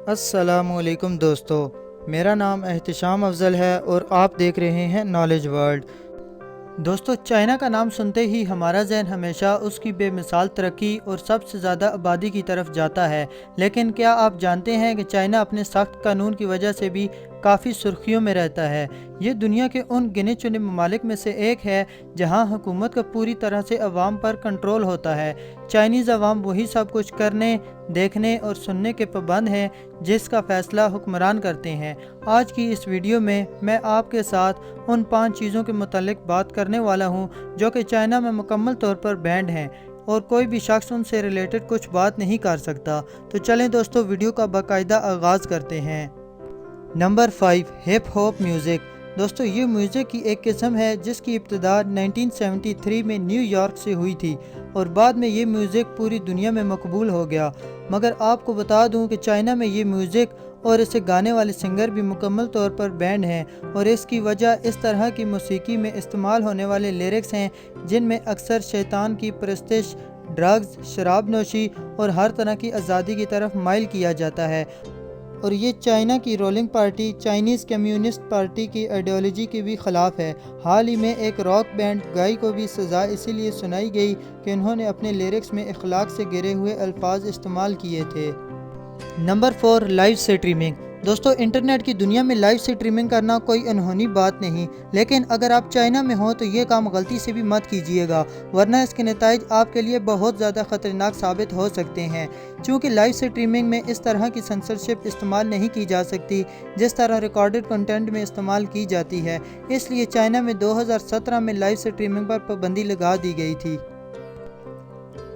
अस्सलामुअलैकुम दोस्तों, मेरा नाम एहतिशाम अफजल है और आप देख रहे हैं नॉलेज वर्ल्ड। दोस्तों, चाइना का नाम सुनते ही हमारा जहन हमेशा उसकी बेमिसाल तरक्की और सबसे ज़्यादा आबादी की तरफ जाता है। लेकिन क्या आप जानते हैं कि चाइना अपने सख्त कानून की वजह से भी काफ़ी सुर्खियों में रहता है। ये दुनिया के उन गिने चुने ममालिक में से एक है जहां हुकूमत का पूरी तरह से अवाम पर कंट्रोल होता है। चाइनीज़ अवाम वही सब कुछ करने, देखने और सुनने के पाबंद हैं जिसका फ़ैसला हुक्मरान करते हैं। आज की इस वीडियो में मैं आपके साथ उन 5 चीज़ों के मुतालिक बात करने वाला हूँ जो कि चाइना में मुकम्मल तौर पर बैंड हैं और कोई भी शख्स उनसे रिलेटेड कुछ बात नहीं कर सकता। तो चलें दोस्तों, वीडियो का बाकायदा आगाज़ करते हैं। Number 5, hip hop music. दोस्तों, ये म्यूज़िक की एक किस्म है जिसकी इब्तिदा 1973 में न्यूयॉर्क से हुई थी और बाद में ये म्यूज़िक पूरी दुनिया में मकबूल हो गया। मगर आपको बता दूं कि चाइना में ये म्यूज़िक और इसे गाने वाले सिंगर भी मुकम्मल तौर पर बैंड हैं और इसकी वजह इस तरह की मौसीकी में इस्तेमाल होने वाले लिरिक्स हैं जिनमें अक्सर शैतान की परस्तिश, ड्रग्स, शराब नोशी और हर तरह की आज़ादी की तरफ माइल किया जाता है। और ये चाइना की ruling party Chinese communist party की आइडियोलॉजी के भी ख़िलाफ़ है। हाल ही में एक रॉक बैंड गाई को भी सज़ा इसीलिए सुनाई गई कि उन्होंने अपने लिरिक्स में अखलाक से गिरे हुए अल्फाज इस्तेमाल किए थे। Number 4, live streaming. दोस्तों, इंटरनेट की दुनिया में लाइव स्ट्रीमिंग करना कोई अनहोनी बात नहीं, लेकिन अगर आप चाइना में हो तो ये काम गलती से भी मत कीजिएगा, वरना इसके नतीजे आपके लिए बहुत ज़्यादा ख़तरनाक साबित हो सकते हैं। चूँकि लाइव स्ट्रीमिंग में इस तरह की सेंसरशिप इस्तेमाल नहीं की जा सकती जिस तरह रिकॉर्डेड कंटेंट में इस्तेमाल की जाती है, इसलिए चाइना में 2017 में लाइव स्ट्रीमिंग पर पाबंदी लगा दी गई थी।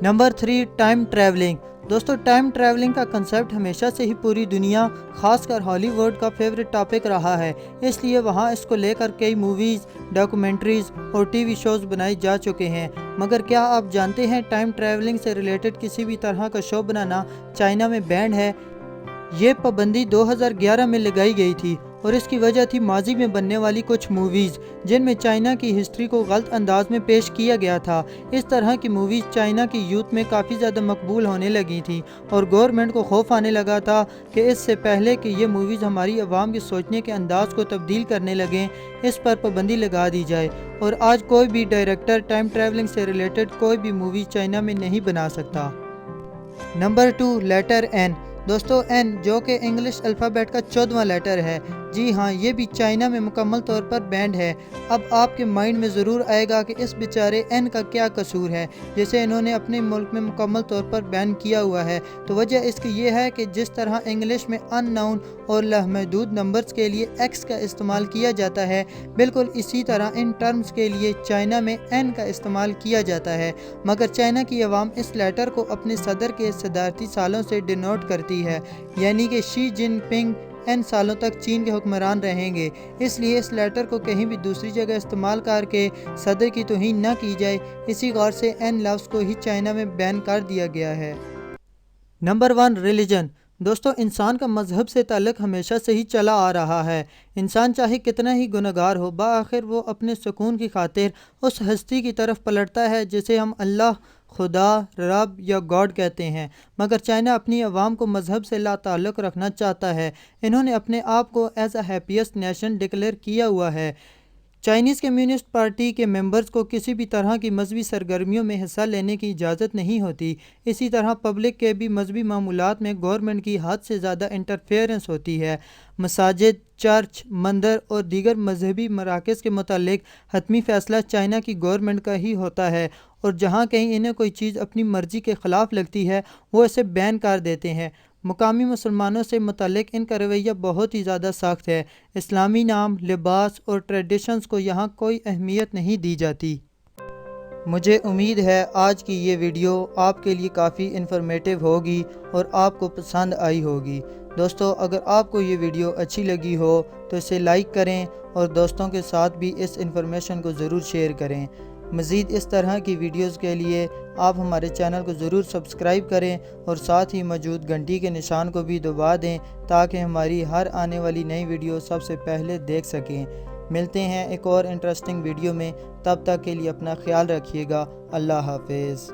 Number 3, time travelling. दोस्तों, टाइम ट्रैवलिंग का कंसेप्ट हमेशा से ही पूरी दुनिया, खासकर हॉलीवुड का फेवरेट टॉपिक रहा है, इसलिए वहाँ इसको लेकर कई मूवीज़, डॉक्यूमेंट्रीज़ और टीवी शोज़ बनाए जा चुके हैं। मगर क्या आप जानते हैं टाइम ट्रैवलिंग से रिलेटेड किसी भी तरह का शो बनाना चाइना में बैंड है। ये पाबंदी 2011 में लगाई गई थी और इसकी वजह थी माजी में बनने वाली कुछ मूवीज़ जिनमें चाइना की हिस्ट्री को गलत अंदाज में पेश किया गया था। इस तरह की मूवीज़ चाइना की यूथ में काफ़ी ज़्यादा मकबूल होने लगी थी और गवर्नमेंट को खौफ आने लगा था कि इससे पहले कि ये मूवीज़ हमारी आवाम के सोचने के अंदाज को तब्दील करने लगें, इस पर पाबंदी लगा दी जाए और आज कोई भी डायरेक्टर टाइम ट्रैवलिंग से रिलेटेड कोई भी मूवी चाइना में नहीं बना सकता। Number 2, letter N. दोस्तों, एन जो कि इंग्लिश अल्फ़ाबेट का 14वां लेटर है, जी हाँ, ये भी चाइना में मुकम्मल तौर पर बैंड है। अब आपके माइंड में ज़रूर आएगा कि इस बेचारे एन का क्या कसूर है जिसे इन्होंने अपने मुल्क में मुकम्मल तौर पर बैन किया हुआ है। तो वजह इसकी ये है कि जिस तरह इंग्लिश में अननाउन और लामहदूद नंबर्स के लिए एक्स का इस्तेमाल किया जाता है, बिल्कुल इसी तरह इन टर्म्स के लिए चाइना में एन का इस्तेमाल किया जाता है। मगर चाइना की आवाम इस लेटर को अपने सदर के सदारती सालों से डिनोट करती है, यानी कि शी जिनपिंग एन सालों तक चीन के हुक्मरान रहेंगे, इसलिए इस लेटर को कहीं भी दूसरी जगह इस्तेमाल करके सदर की तौहीन न की जाए। इसी गौर से एन लफ्ज़ को ही चाइना में बैन कर दिया गया है। Number 1, religion. दोस्तों, इंसान का मजहब से ताल्लुक़ हमेशा से ही चला आ रहा है। इंसान चाहे कितना ही गुनहगार हो, बाआखिर वो अपने सुकून की खातिर उस हस्ती की तरफ पलटता है जिसे हम अल्लाह, खुदा, रब या गॉड कहते हैं। मगर चाइना अपनी आवाम को मजहब से लाताल्लुक़ रखना चाहता है। इन्होंने अपने आप को as a happiest nation declare किया हुआ है। चाइनीज़ कम्युनिस्ट पार्टी के मेंबर्स को किसी भी तरह की मजहबी सरगर्मियों में हिस्सा लेने की इजाज़त नहीं होती। इसी तरह पब्लिक के भी मजहबी मामूलात में गवर्नमेंट की हद से ज़्यादा इंटरफेरेंस होती है। मसाजिद, चर्च, मंदिर और दीगर मजहबी मराकज़ के मुतालिक हतमी फ़ैसला चाइना की गवर्नमेंट का ही होता है और जहाँ कहीं इन्हें कोई चीज़ अपनी मर्ज़ी के ख़िलाफ़ लगती है वो इसे बैन कर देते हैं। मुकामी मुसलमानों से मुतालिक इनका रवैया बहुत ही ज़्यादा सख्त है। इस्लामी नाम, लिबास और ट्रेडिशंस को यहाँ कोई अहमियत नहीं दी जाती। मुझे उम्मीद है आज की ये वीडियो आपके लिए काफ़ी इन्फॉर्मेटिव होगी और आपको पसंद आई होगी। दोस्तों, अगर आपको ये वीडियो अच्छी लगी हो तो इसे लाइक करें और दोस्तों के साथ भी इस इन्फॉर्मेशन को ज़रूर शेयर करें। मज़ीद इस तरह की वीडियोस के लिए आप हमारे चैनल को ज़रूर सब्सक्राइब करें और साथ ही मौजूद घंटी के निशान को भी दबा दें ताकि हमारी हर आने वाली नई वीडियो सबसे पहले देख सकें। मिलते हैं एक और इंटरेस्टिंग वीडियो में, तब तक के लिए अपना ख्याल रखिएगा। अल्लाह हाफ़िज़।